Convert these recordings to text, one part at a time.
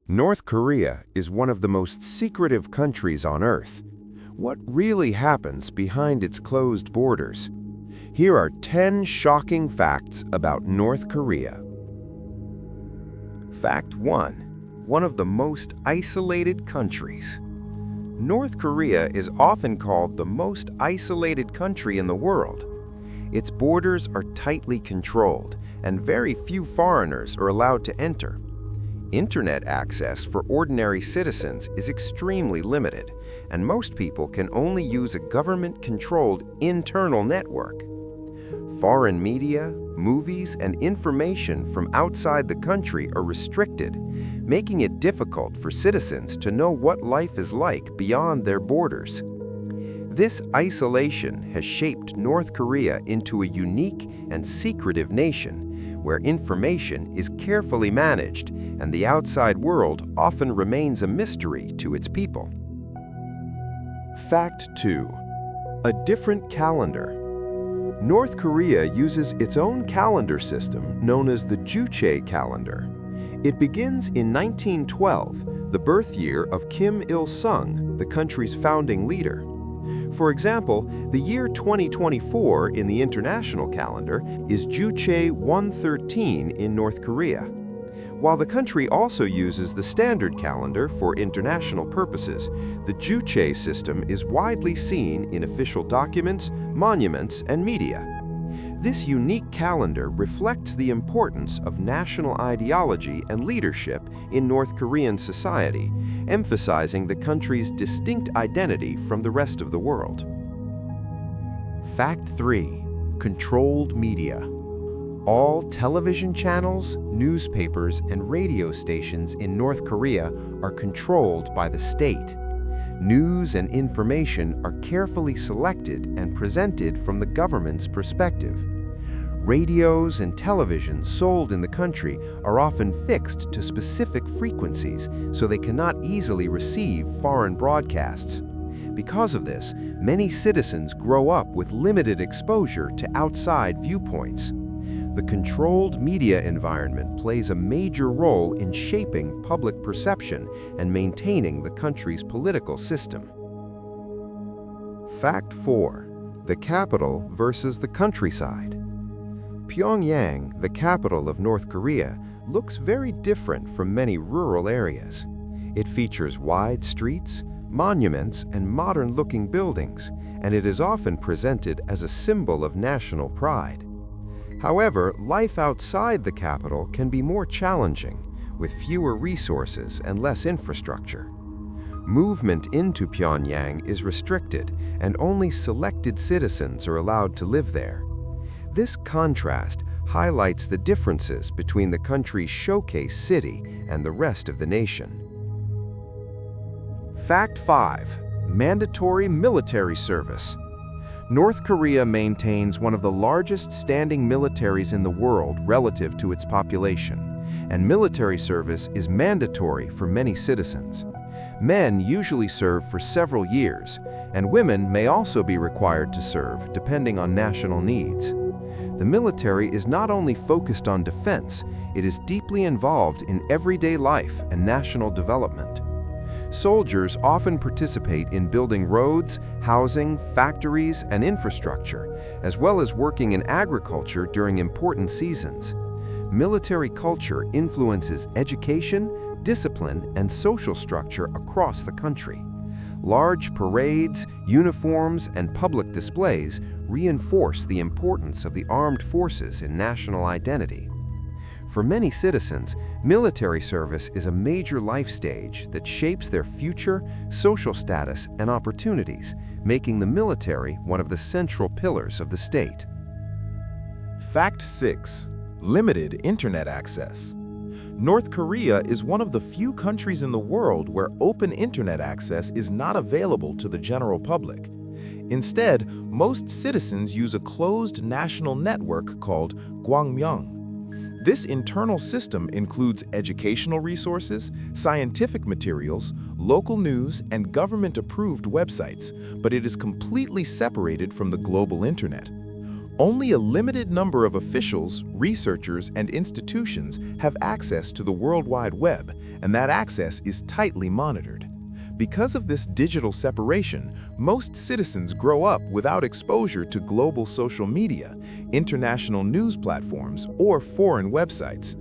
North Korea is one of the most secretive countries on Earth. What really happens behind its closed borders? Here are 10 shocking facts about North Korea. Fact 1. One of the most isolated countries. North Korea is often called the most isolated country in the world. Its borders are tightly controlled, and very few foreigners are allowed to enter. Internet access for ordinary citizens is extremely limited, and most people can only use a government-controlled internal network. Foreign media, movies, and information from outside the country are restricted, making it difficult for citizens to know what life is like beyond their borders. This isolation has shaped North Korea into a unique and secretive nation, where information is carefully managed and the outside world often remains a mystery to its people. Fact 2. A different calendar. North Korea uses its own calendar system known as the Juche calendar. It begins in 1912, the birth year of Kim Il-sung, the country's founding leader. For example, the year 2024 in the international calendar is Juche 113 in North Korea. While the country also uses the standard calendar for international purposes, the Juche system is widely seen in official documents, monuments, and media. This unique calendar reflects the importance of national ideology and leadership in North Korean society, emphasizing the country's distinct identity from the rest of the world. Fact 3. Controlled media. All television channels, newspapers, and radio stations in North Korea are controlled by the state. News and information are carefully selected and presented from the government's perspective. Radios and television sold in the country are often fixed to specific frequencies, so they cannot easily receive foreign broadcasts. Because of this, many citizens grow up with limited exposure to outside viewpoints. The controlled media environment plays a major role in shaping public perception and maintaining the country's political system. Fact 4. The capital versus the countryside. Pyongyang, the capital of North Korea, looks very different from many rural areas. It features wide streets, monuments, and modern-looking buildings, and it is often presented as a symbol of national pride. However, life outside the capital can be more challenging, with fewer resources and less infrastructure. Movement into Pyongyang is restricted, and only selected citizens are allowed to live there. This contrast highlights the differences between the country's showcase city and the rest of the nation. Fact 5. Mandatory military service. North Korea maintains one of the largest standing militaries in the world relative to its population, and military service is mandatory for many citizens. Men usually serve for several years, and women may also be required to serve depending on national needs. The military is not only focused on defense, it is deeply involved in everyday life and national development. Soldiers often participate in building roads, housing, factories, and infrastructure, as well as working in agriculture during important seasons. Military culture influences education, discipline, and social structure across the country. Large parades, uniforms, and public displays reinforce the importance of the armed forces in national identity. For many citizens, military service is a major life stage that shapes their future, social status, and opportunities, making the military one of the central pillars of the state. Fact 6. Limited internet access. North Korea is one of the few countries in the world where open internet access is not available to the general public. Instead, most citizens use a closed national network called Gwangmyeong. This internal system includes educational resources, scientific materials, local news, and government-approved websites, but it is completely separated from the global internet. Only a limited number of officials, researchers, and institutions have access to the World Wide Web, and that access is tightly monitored. Because of this digital separation, most citizens grow up without exposure to global social media, international news platforms, or foreign websites.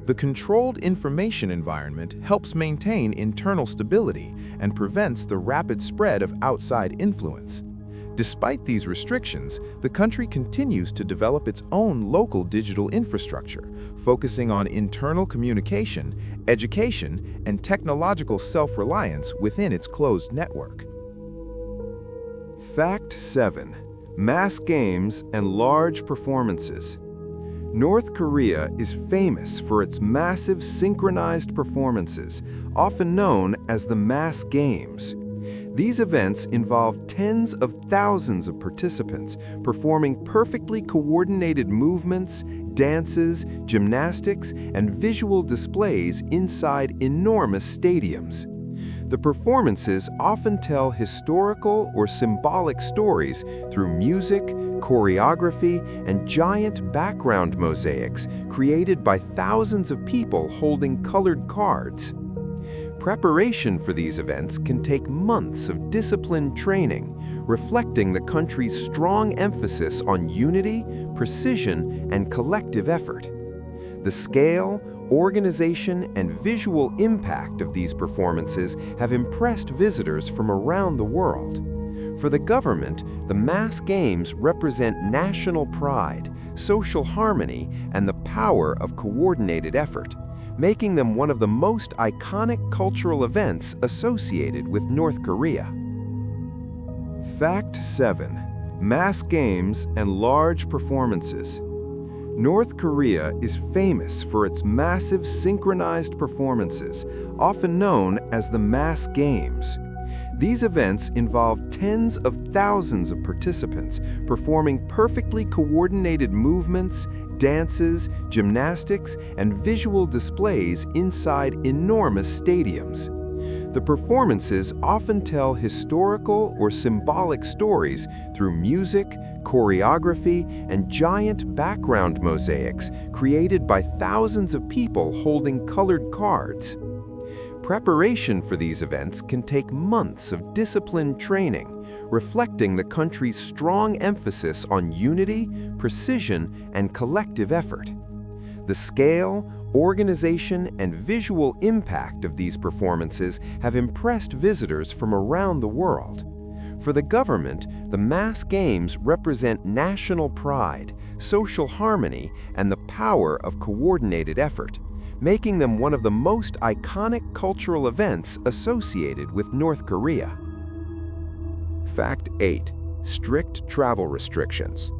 The controlled information environment helps maintain internal stability and prevents the rapid spread of outside influence. Despite these restrictions, the country continues to develop its own local digital infrastructure, focusing on internal communication, education, and technological self-reliance within its closed network. Fact 7. Mass games and large performances. North Korea is famous for its massive synchronized performances, often known as the mass games. These events involve tens of thousands of participants performing perfectly coordinated movements, dances, gymnastics, and visual displays inside enormous stadiums. The performances often tell historical or symbolic stories through music, choreography, and giant background mosaics created by thousands of people holding colored cards. Preparation for these events can take months of disciplined training, reflecting the country's strong emphasis on unity, precision, and collective effort. The scale, organization, and visual impact of these performances have impressed visitors from around the world. For the government, the mass games represent national pride, social harmony, and the power of coordinated effort, making them one of the most iconic cultural events associated with North Korea. Fact 7. Mass games and large performances. North Korea is famous for its massive synchronized performances, often known as the mass games. These events involve tens of thousands of participants performing perfectly coordinated movements, dances, gymnastics, and visual displays inside enormous stadiums. The performances often tell historical or symbolic stories through music, choreography, and giant background mosaics created by thousands of people holding colored cards. Preparation for these events can take months of disciplined training, reflecting the country's strong emphasis on unity, precision, and collective effort. The scale, organization, and visual impact of these performances have impressed visitors from around the world. For the government, the mass games represent national pride, social harmony, and the power of coordinated effort, making them one of the most iconic cultural events associated with North Korea. Fact 8. Strict travel restrictions.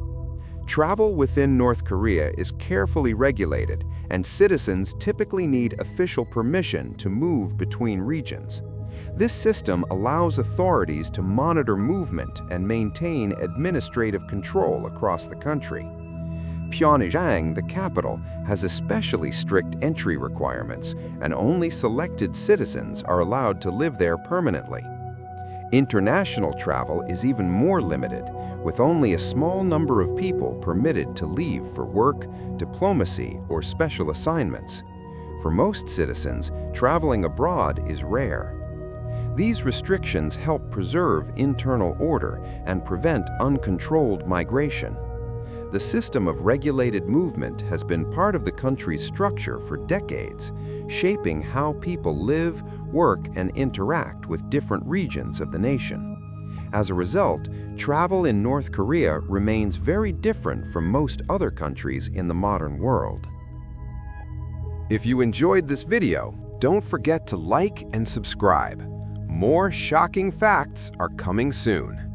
Travel within North Korea is carefully regulated, and citizens typically need official permission to move between regions. This system allows authorities to monitor movement and maintain administrative control across the country. Pyongyang, the capital, has especially strict entry requirements, and only selected citizens are allowed to live there permanently. International travel is even more limited, with only a small number of people permitted to leave for work, diplomacy, or special assignments. For most citizens, traveling abroad is rare. These restrictions help preserve internal order and prevent uncontrolled migration. The system of regulated movement has been part of the country's structure for decades, shaping how people live, work, and interact with different regions of the nation. As a result, travel in North Korea remains very different from most other countries in the modern world. If you enjoyed this video, don't forget to like and subscribe. More shocking facts are coming soon.